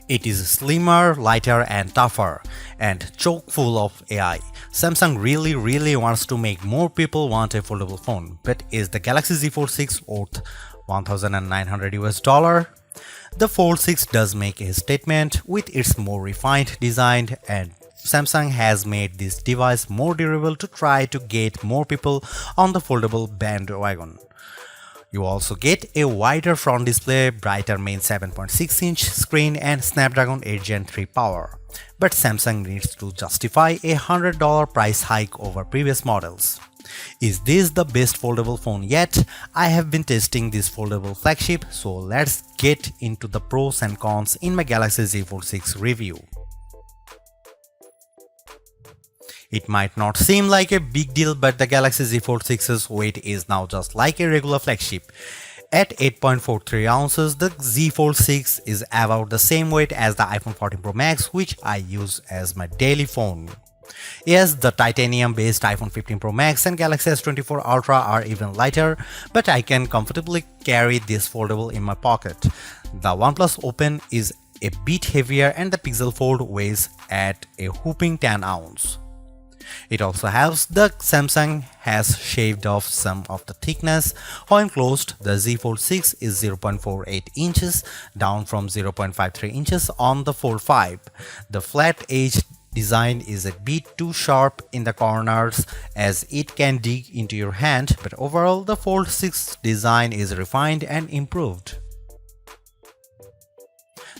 It is slimmer, lighter and tougher, and chock full of AI. Samsung really wants to make more people want a foldable phone, but is the Galaxy Z Fold 6 worth $1,900? The Fold 6 does make a statement with its more refined design, and Samsung has made this device more durable to try to get more people on the foldable bandwagon. You also get a wider front display, brighter main 7.6-inch screen and Snapdragon 8 Gen 3 power. But Samsung needs to justify a $100 price hike over previous models. Is this the best foldable phone yet? I have been testing this foldable flagship, so let's get into the pros and cons in my Galaxy Z Fold 6 review. It might not seem like a big deal, but the Galaxy Z Fold 6's weight is now just like a regular flagship. At 8.43 ounces, the Z Fold 6 is about the same weight as the iPhone 14 Pro Max, which I use as my daily phone. Yes, the titanium-based iPhone 15 Pro Max and Galaxy S24 Ultra are even lighter, but I can comfortably carry this foldable in my pocket. The OnePlus Open is a bit heavier and the Pixel Fold weighs at a whopping 10 ounces. It also helps that Samsung has shaved off some of the thickness. When closed, the Z Fold 6 is 0.48 inches, down from 0.53 inches on the Fold 5. The flat edge design is a bit too sharp in the corners as it can dig into your hand, but overall the Fold 6 design is refined and improved.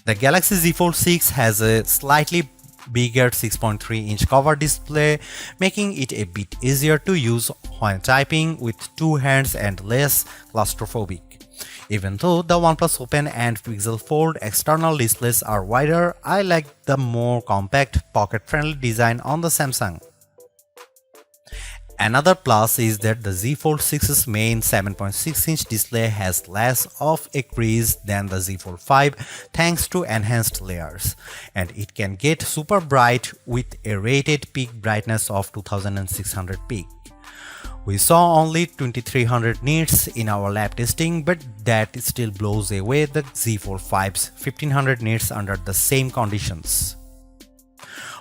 The Galaxy Z Fold 6 has a slightly bigger 6.3-inch cover display, making it a bit easier to use when typing with two hands and less claustrophobic. Even though the OnePlus Open and Pixel Fold external displays are wider, I like the more compact, pocket-friendly design on the Samsung. Another plus is that the Z Fold 6's main 7.6-inch display has less of a crease than the Z Fold 5 thanks to enhanced layers, and it can get super bright with a rated peak brightness of 2600 peak. We saw only 2300 nits in our lab testing, but that still blows away the Z Fold 5's 1500 nits under the same conditions.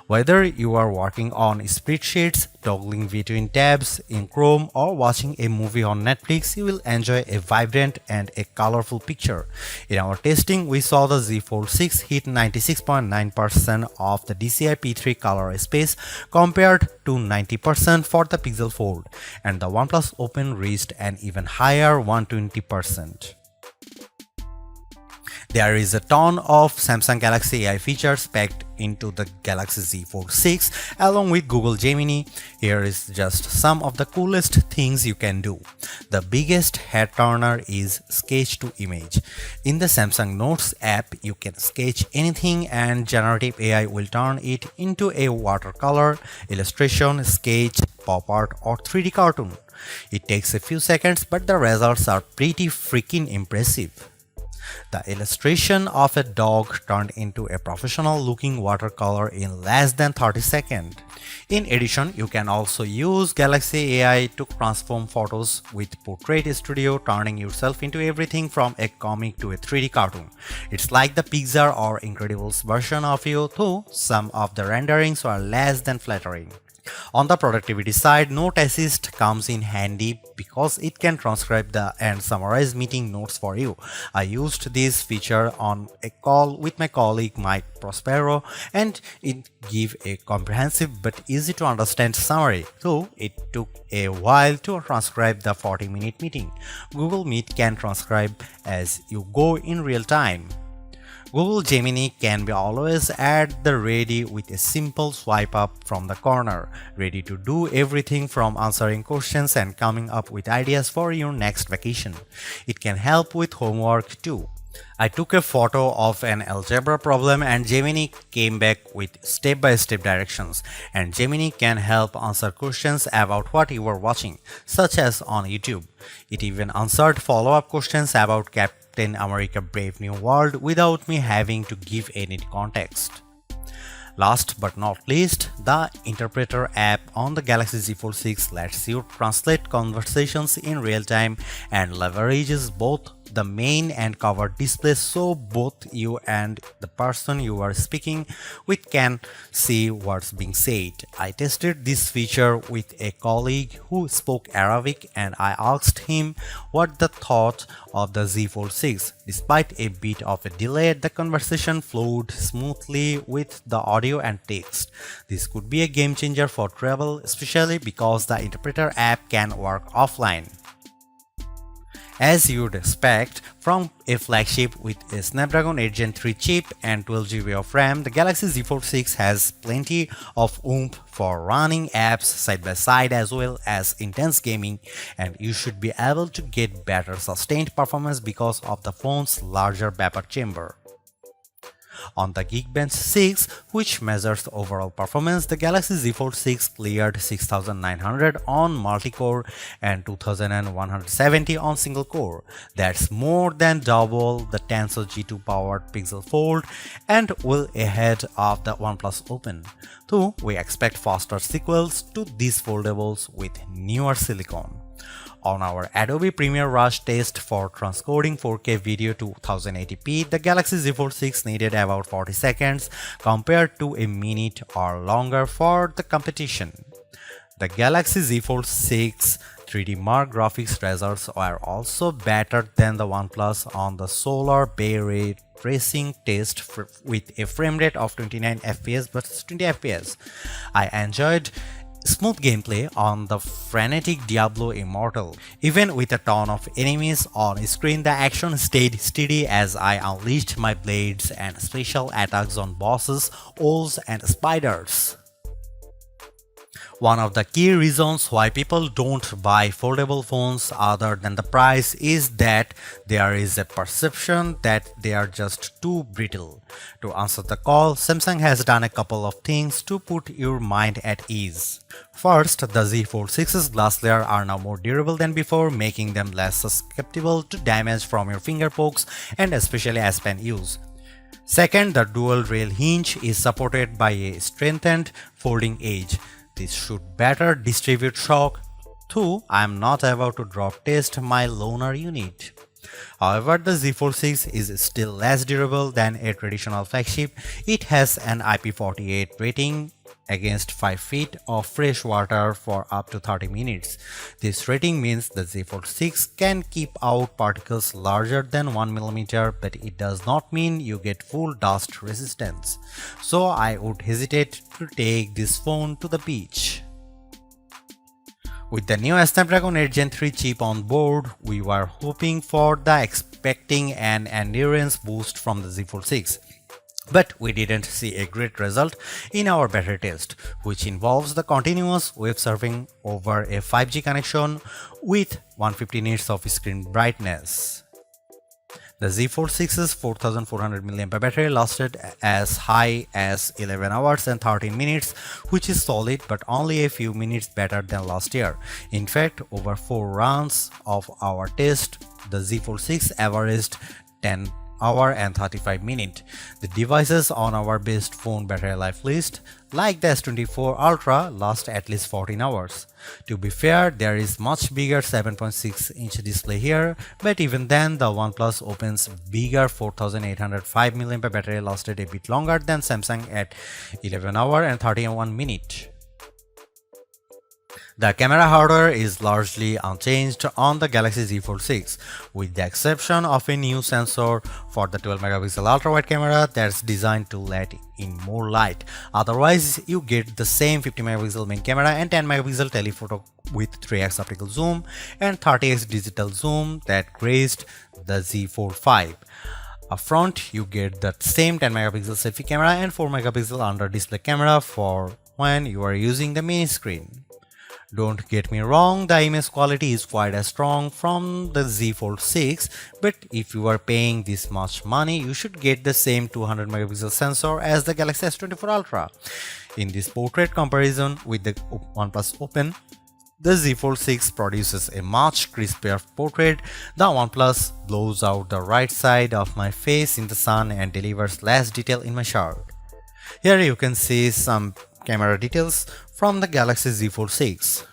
Whether you are working on spreadsheets, toggling between tabs in Chrome, or watching a movie on Netflix, you will enjoy a vibrant and a colorful picture. In our testing, we saw the Z Fold 6 hit 96.9% of the DCI P3 color space compared to 90% for the Pixel Fold, and the OnePlus Open reached an even higher 120%. There is a ton of Samsung Galaxy AI features packed into the Galaxy Z Fold 6 along with Google Gemini. Here is just some of the coolest things you can do. The biggest head turner is sketch to image. In the Samsung Notes app, you can sketch anything and generative AI will turn it into a watercolor, illustration, sketch, pop art or 3D cartoon. It takes a few seconds, but the results are pretty freaking impressive. The illustration of a dog turned into a professional-looking watercolor in less than 30 seconds. In addition, you can also use Galaxy AI to transform photos with Portrait Studio, turning yourself into everything from a comic to a 3D cartoon. It's like the Pixar or Incredibles version of you, though some of the renderings are less than flattering. On the productivity side, Note Assist comes in handy because it can transcribe and summarize meeting notes for you. I used this feature on a call with my colleague Mike Prospero, and it gave a comprehensive but easy to understand summary, though it took a while to transcribe the 40-minute meeting. Google Meet can transcribe as you go in real time. Google Gemini can be always at the ready with a simple swipe up from the corner, ready to do everything from answering questions and coming up with ideas for your next vacation. It can help with homework too. I took a photo of an algebra problem and Gemini came back with step-by-step directions, and Gemini can help answer questions about what you were watching, such as on YouTube. It even answered follow-up questions about Captain America Brave New World without me having to give any context. Last but not least, the Interpreter app on the Galaxy Z Fold 6 lets you translate conversations in real time and leverages both the main and covered display so both you and the person you are speaking with can see what's being said. I tested this feature with a colleague who spoke Arabic and I asked him what the thought of the Z Fold 6. Despite a bit of a delay, the conversation flowed smoothly with the audio and text. This could be a game changer for travel, especially because the interpreter app can work offline. As you'd expect from a flagship with a Snapdragon 8 Gen 3 chip and 12GB of RAM, the Galaxy Z Fold 6 has plenty of oomph for running apps side by side as well as intense gaming, and you should be able to get better sustained performance because of the phone's larger vapor chamber. On the Geekbench 6, which measures overall performance, the Galaxy Z Fold 6 cleared 6900 on multi-core and 2170 on single-core. That's more than double the Tensor G2 powered Pixel Fold and well ahead of the OnePlus Open. Though we expect faster sequels to these foldables with newer silicon. On our Adobe Premiere Rush test for transcoding 4K video to 1080p, the Galaxy Z Fold 6 needed about 40 seconds compared to a minute or longer for the competition. The Galaxy Z Fold 6 3D Mark graphics results are also better than the OnePlus on the Solar Bay Ray tracing test with a frame rate of 29 fps versus 20 fps. I enjoyed smooth gameplay on the frenetic Diablo Immortal. Even with a ton of enemies on screen, the action stayed steady as I unleashed my blades and special attacks on bosses, owls and spiders. One of the key reasons why people don't buy foldable phones other than the price is that there is a perception that they are just too brittle. To answer the call, Samsung has done a couple of things to put your mind at ease. First, the Z Fold 6's glass layer are now more durable than before, making them less susceptible to damage from your finger pokes and especially as pen use. Second, the dual rail hinge is supported by a strengthened folding edge. This should better distribute shock, though I am not about to drop test my loaner unit. However, the Z Fold 6 is still less durable than a traditional flagship. It has an IP48 rating against 5 feet of fresh water for up to 30 minutes. This rating means the Z Fold 6 can keep out particles larger than 1mm, but it does not mean you get full dust resistance. So I would hesitate to take this phone to the beach. With the new Snapdragon 8 Gen 3 chip on board, we were hoping for the expecting an endurance boost from the Z Fold 6. But we didn't see a great result in our battery test, which involves the continuous web surfing over a 5G connection with 150 nits of screen brightness. The Z Fold 6's 4400 mAh battery lasted as high as 11 hours and 13 minutes, which is solid but only a few minutes better than last year. In fact, over 4 rounds of our test, the Z Fold 6 averaged 10 hour and 35 minutes. The devices on our best phone battery life list, like the S24 Ultra, last at least 14 hours. To be fair, there is much bigger 7.6-inch display here, but even then the OnePlus Open's bigger 4805 mAh battery lasted a bit longer than Samsung at 11 hour and 31 minutes. The camera hardware is largely unchanged on the Galaxy Z Fold 6, with the exception of a new sensor for the 12-megapixel ultra-wide camera that's designed to let in more light. Otherwise, you get the same 50-megapixel main camera and 10-megapixel telephoto with 3x optical zoom and 30x digital zoom that graced the Z Fold 5. Up front, you get the same 10-megapixel selfie camera and 4-megapixel under-display camera for when you are using the mini screen. Don't get me wrong, the image quality is quite as strong from the Z Fold 6, but if you are paying this much money, you should get the same 200 megapixel sensor as the Galaxy S24 Ultra. In this portrait comparison with the OnePlus Open, the Z Fold 6 produces a much crispier portrait. The OnePlus blows out the right side of my face in the sun and delivers less detail in my shirt. Here you can see some camera details from the Galaxy Z Fold 6.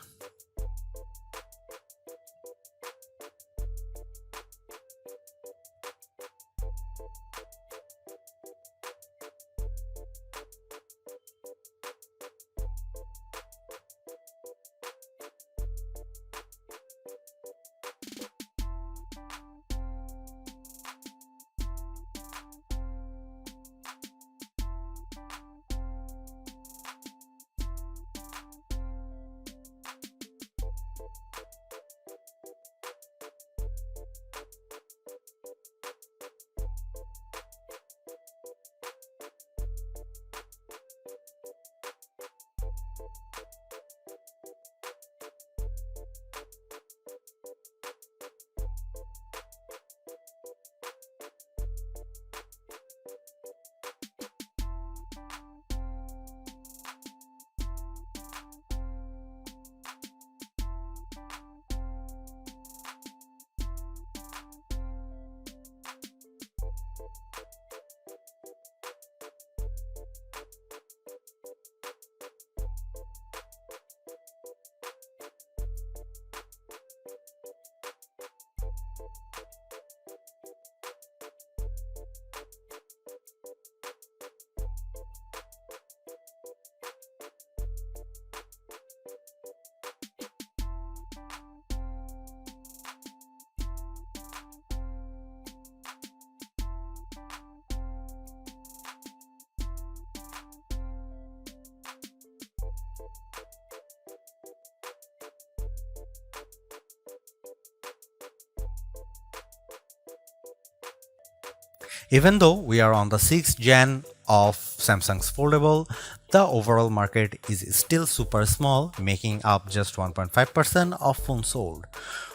Even though we are on the 6th gen of Samsung's Foldable, the overall market is still super small, making up just 1.5% of phones sold.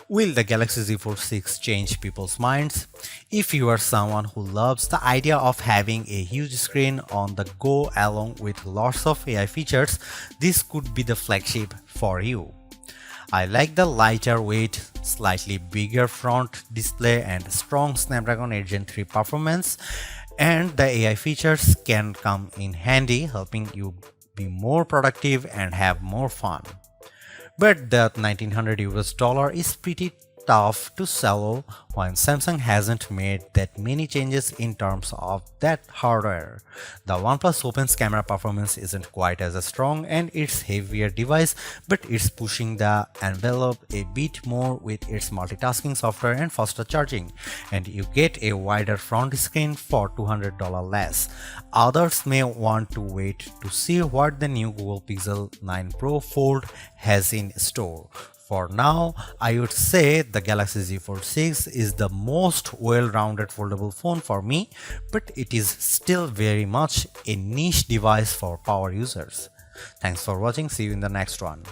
Will the Galaxy Z Fold 6 change people's minds? If you are someone who loves the idea of having a huge screen on the go along with lots of AI features, this could be the flagship for you. I like the lighter weight, slightly bigger front display and strong Snapdragon 8 Gen 3 performance, and the AI features can come in handy, helping you be more productive and have more fun. But that 1900 US dollar is pretty tough to swallow when Samsung hasn't made that many changes in terms of that hardware. The OnePlus Open's camera performance isn't quite as strong and it's heavier device, but it's pushing the envelope a bit more with its multitasking software and faster charging, and you get a wider front screen for $200 less. Others may want to wait to see what the new Google Pixel 9 Pro Fold has in store. For now, I would say the Galaxy Z Fold 6 is the most well-rounded foldable phone for me, but it is still very much a niche device for power users. Thanks for watching. See you in the next one.